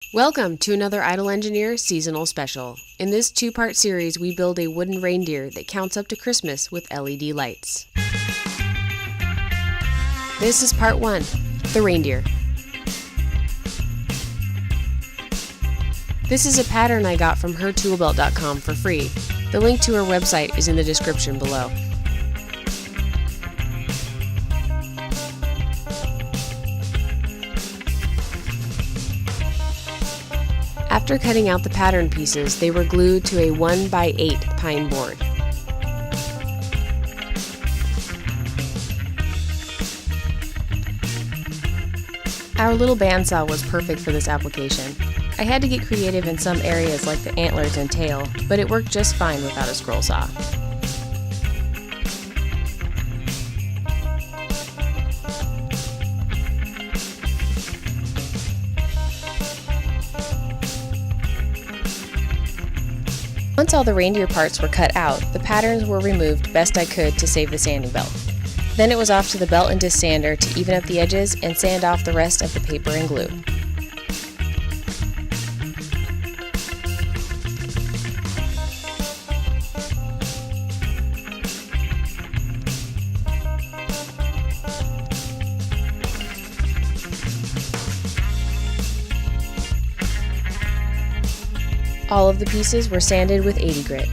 Welcome to another Idle Engineer seasonal special. In this two-part series, we build a wooden reindeer that counts up to Christmas with LED lights. This is part 1, the reindeer. This is a pattern I got from hertoolbelt.com for free. The link to her website is in the description below. After cutting out the pattern pieces, they were glued to a 1x8 pine board. Our little bandsaw was perfect for this application. I had to get creative in some areas like the antlers and tail, but it worked just fine without a scroll saw. Once all the reindeer parts were cut out, the patterns were removed best I could to save the sanding belt. Then it was off to the belt and disc sander to even up the edges and sand off the rest of the paper and glue. All of the pieces were sanded with 80 grit.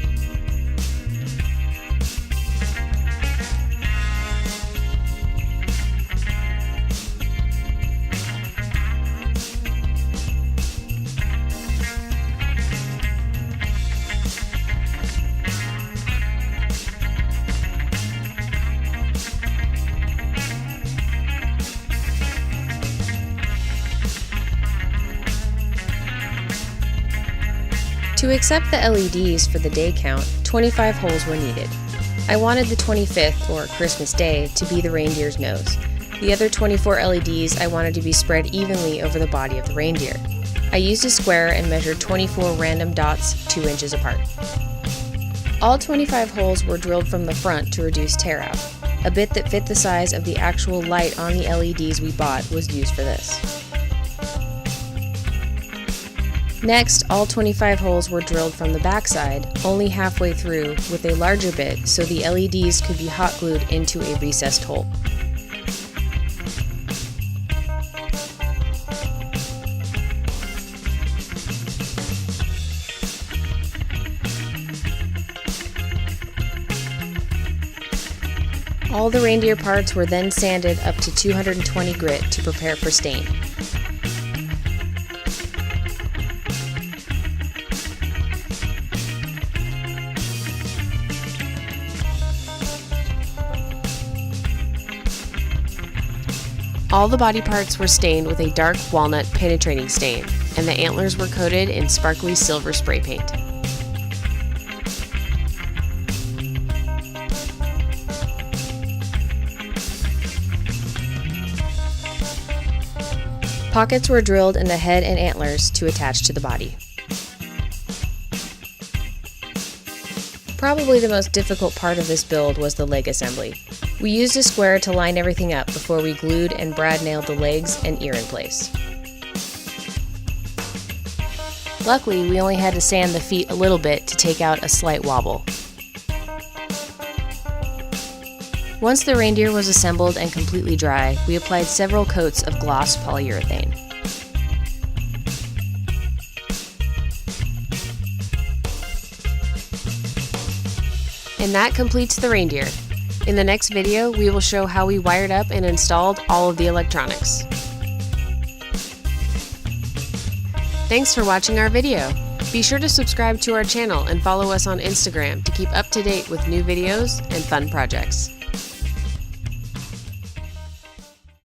To accept the LEDs for the day count, 25 holes were needed. I wanted the 25th, or Christmas Day, to be the reindeer's nose. The other 24 LEDs I wanted to be spread evenly over the body of the reindeer. I used a square and measured 24 random dots 2 inches apart. All 25 holes were drilled from the front to reduce tear out. A bit that fit the size of the actual light on the LEDs we bought was used for this. Next, all 25 holes were drilled from the backside, only halfway through, with a larger bit so the LEDs could be hot glued into a recessed hole. All the reindeer parts were then sanded up to 220 grit to prepare for stain. All the body parts were stained with a dark walnut penetrating stain, and the antlers were coated in sparkly silver spray paint. Pockets were drilled in the head and antlers to attach to the body. Probably the most difficult part of this build was the leg assembly. We used a square to line everything up before we glued and brad nailed the legs and ear in place. Luckily, we only had to sand the feet a little bit to take out a slight wobble. Once the reindeer was assembled and completely dry, we applied several coats of gloss polyurethane. And that completes the reindeer. In the next video, we will show how we wired up and installed all of the electronics. Thanks for watching our video. Be sure to subscribe to our channel and follow us on Instagram to keep up to date with new videos and fun projects.